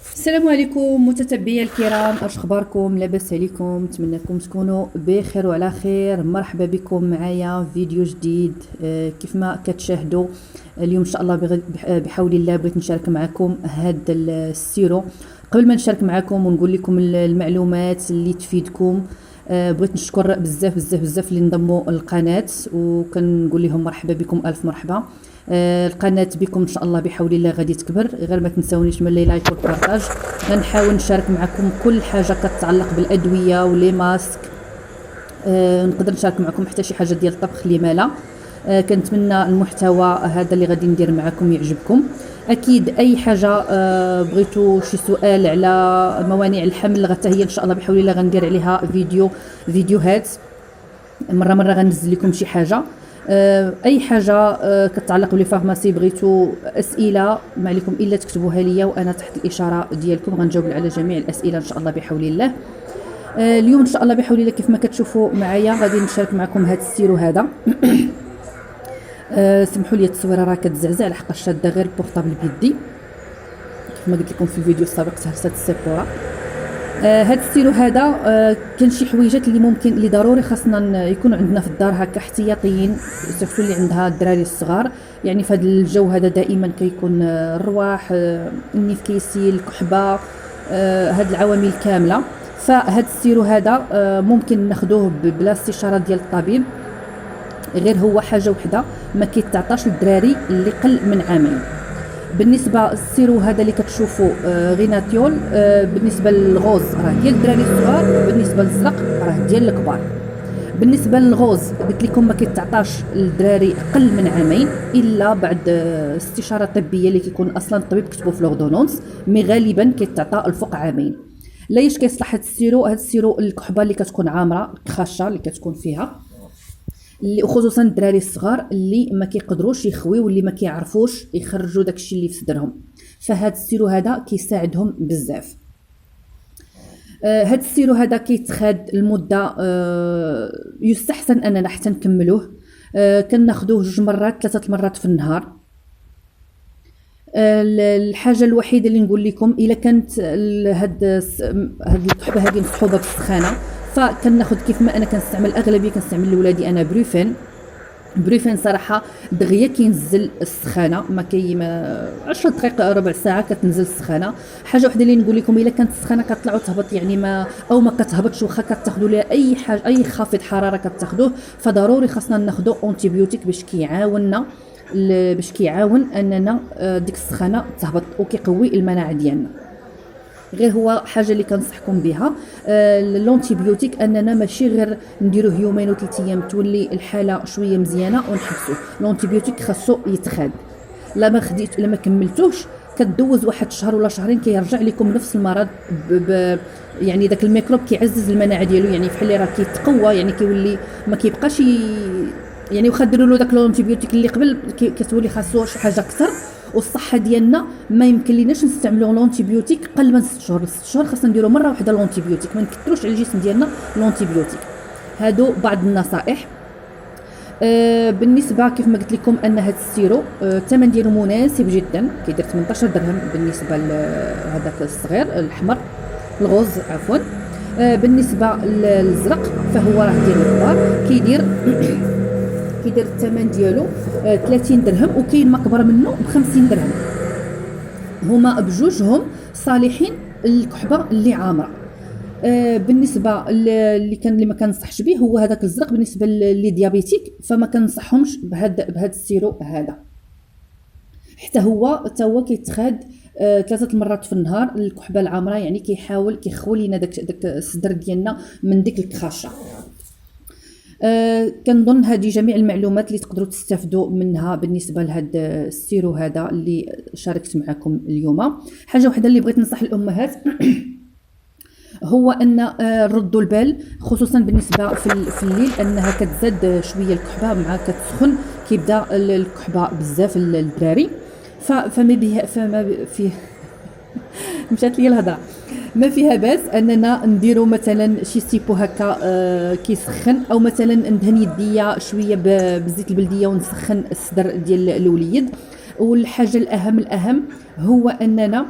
السلام عليكم متتبعي الكرام، اش اخباركم؟ لاباس عليكم؟ نتمنىكم تكونوا بخير وعلى خير. مرحبا بكم معايا فيديو جديد. كيف ما كتشاهدوا اليوم ان شاء الله بحول الله بغيت نشارك معكم هذا السيرو. قبل ما نشارك معكم ونقول لكم المعلومات اللي تفيدكم، بغيت نشكر بزاف بزاف بزاف اللي انضموا للقناه، وكنقول لهم مرحبا بكم، الف مرحبا. القناه بكم ان شاء الله بحول الله غادي تكبر، غير ما تنساونيش من لي لايك والبارطاج. غنحاول نشارك معكم كل حاجه كتتعلق بالادويه ولي ماسك. نقدر نشارك معكم حتى شي حاجه ديال الطبخ اللي لا. كنتمنى المحتوى هذا اللي غادي ندير معكم يعجبكم. اكيد اي حاجه بغيتوا شي سؤال على موانع الحمل، حتى هي ان شاء الله بحول الله غندير عليها فيديوهات. مره غنزل لكم شي حاجه. اي حاجه كتعلق بالفارماسي، بغيتوا اسئله ما عليكم الا تكتبوها ليا، وانا تحت الاشاره ديالكم غنجاوب على جميع الاسئله ان شاء الله بحول الله. اليوم ان شاء الله بحول الله كيف ما كتشوفوا معايا غادي نشارك معكم هذا السيرو هذا. سمحوا لي التصويره راه كتزعزع لحق شاده غير بورطابل بيدي، كيف ما قلت لكم في الفيديو السابق تهرست السيبوره. هاد السيرو هذا كان شي حويجات اللي ممكن اللي ضروري خاصنا يكونوا عندنا في الدار هكا احتياطيين، سيرتو اللي عندها الدراري الصغار. يعني في هذا الجو هذا دائما كيكون الرواح، النيف كيسيل، الكحبه، هاد العوامل كامله. فهاد السيرو هذا ممكن ناخذوه بلا استشاره ديال الطبيب، غير هو حاجه وحده ما كيتعطاش للدراري اللي قل من عامين. بالنسبه للسيرو هذا اللي كتشوفوا غيناتيول، بالنسبه للغوز راه ديال الدراري الصغار، بالنسبه للزرق راه ديال الكبار. بالنسبه للغوز قلت لكم ما كيتعطاش للدراري اقل من عامين الا بعد استشاره طبيه اللي كيكون اصلا الطبيب كتبوا في لوردونونس، مي غالبا كيتعطى الفوق عامين. ليش كيصلح هذا السيرو؟ هذا السيرو الكحبه اللي كتكون عامره، الكخاشه اللي كتكون فيها، اللي وخصوصا الدراري الصغار اللي ما كيقدروش يخويو واللي ما كيعرفوش يخرجوا داكشي اللي في صدرهم، فهاد السيرو هذا كيساعدهم بزاف. هاد السيرو هذا كيتخاد المده، يستحسن اننا حتى نكملوه. كناخذوه 2 مرات 3 مرات في النهار. الحاجه الوحيده اللي نقول لكم الا كانت هاد الكحبه هذه مصحوبه بالسخانه، فكناخذ كيف ما انا كنستعمل اغلبيه كنستعمل لولادي انا بروفين صراحه دغيا كينزل السخانه، ما 10 دقائق ربع ساعه كتنزل السخانه. حاجه وحده اللي نقول لكم الا كانت السخانه كطلع وتهبط، يعني ما كتهبطش واخا كتاخذوا ليها اي حاجه، اي خافض حراره كتاخذوه، فضروري خاصنا ناخذوا اونتيبيوتيك باش كيعاون اننا ديك السخانه تهبط وكيقوي المناعه ديالنا. غير هو حاجه اللي كنصحكم بها اللونتيبيوتيك، اننا ماشي غير نديروه يومين و 3 ايام تولي الحاله شويه مزيانه ونحبسوه. اللونتيبيوتيك خاصو يتخاد، لما كملتوش كدوز واحد شهر ولا شهرين كيرجع لكم نفس المرض يعني داك الميكروب كيعزز المناعه ديالو، يعني بحال اللي راه كيتقوى، يعني كيولي ما كيبقاش يعني واخا ديروا له داك الانتيبيوتيك اللي قبل كتولي خاصو شي حاجه اكثر. والصحه ديالنا ما يمكن ليناش نستعملوا لونتيبيوتيك قل من 6 شهور. 6 شهور خاصنا نديروا مره واحده لونتيبيوتيك، ما نكثروش على الجسم ديالنا لونتيبيوتيك. هادو بعض النصائح. بالنسبه كيف ما قلت لكم ان هذا السيرو الثمن ديالو مناسب جدا، كيدير 18 درهم بالنسبه لهذاك الصغير الحمر، الغوز عفوا. بالنسبه للزرق فهو راه ديال الكبار، كيدير الثمن ديالو 30 درهم، وكاين ما كبر منه ب 50 درهم. هما بجوجهم صالحين الكحبه اللي عامره. بالنسبه اللي ما كنصحش به هو هذاك الزرق، بالنسبه للي ديابيتيك فما كنصحهمش بهذا السيرو هذا. حتى هو كيتخاد 3 مرات في النهار الكحبه العامره، يعني كيحاول كيخوي لينا داك الصدر ديالنا من ديك الكخاشه. كنظن هذه جميع المعلومات اللي تقدروا تستافدوا منها بالنسبه لهذا السيرو هذا اللي شاركت معكم اليوم. حاجه واحده اللي بغيت ننصح الامهات هو ان ردوا البال، خصوصا بالنسبه في الليل، انها كتزاد شويه الكحبه مع كتسخن كيبدا الكحبه بزاف للدراري. فما فيه مشات لي الهضره. ما فيها باس اننا نديروا مثلا شي سيبو هكا كيسخن، او مثلا ندهن يديا شويه بزيت البلديه ونسخن الصدر ديال الوليد. والحاجه الاهم هو اننا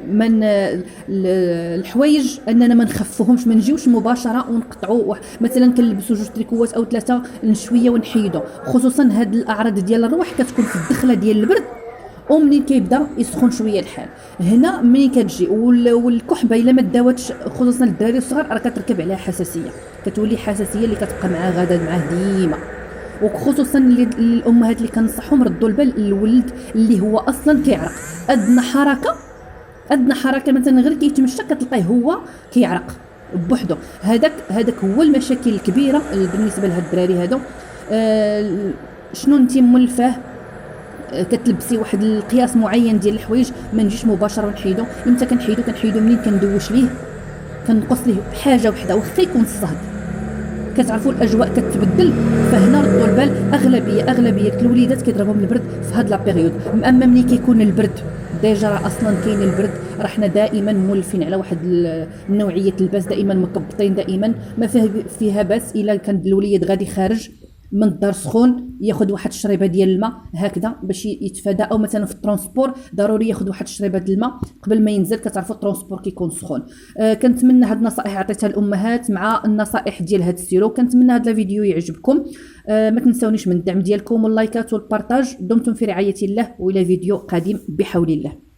من الحوايج اننا ما نخفوهمش، ما نجيوش مباشره ونقطعوا. مثلا كنلبسوا 2 تريكوات او 3 شويه ونحيدوا، خصوصا هاد الاعراض ديال الروح كتكون في الدخله ديال البرد، ومنين كيبدا يسخن شويه الحال هنا منين كتجي. والكحبه الا ما داوتش خصوصا الدراري الصغار راه كتركب عليها حساسيه، كتولي حساسيه اللي كتبقى معاه غادا معاه ديما. وخصوصا الامهات اللي كنصحهم ردوا البال للولد اللي هو اصلا كيعرق، ادنى حركه مثلا غير كيتمشى كتلقاه هو كيعرق بوحدو. هذاك هو المشاكل الكبيره بالنسبه لهاد الدراري هادو. شنو انت مولفاه كتلبسي واحد القياس معين ديال الحوايج، ما نجيش مباشره ونحيدو. امتى كنحيدو منين كندوش ليه، كنقص ليه حاجه وحده واخا يكون الصهد. كتعرفوا الاجواء كتبدل، فهنا ردوا البال. اغلبيه الوليدات كيضربهم البرد في هاد لا بيريود. اما ملي كيكون البرد ديجا راه اصلا كاين البرد، راه حنا دائما مولفين على واحد النوعيه اللباس، دائما مكبطين، دائما ما فيها باس الا كان الوليد غادي خارج من الدار سخون ياخذ واحد الشريبه ديال الماء هكذا باش يتفادى. او مثلا في الترونسبور ضروري ياخذ واحد الشريبه ديال الماء قبل ما ينزل، كتعرفوا الترونسبور كيكون سخون. كنتمنى هاد النصائح عطيتها الامهات مع النصائح ديال هاد السيرو. كنتمنى هاد الفيديو يعجبكم. ما تنسونيش من الدعم ديالكم واللايكات والبارطاج. دمتم في رعايه الله، والى فيديو قادم بحول الله.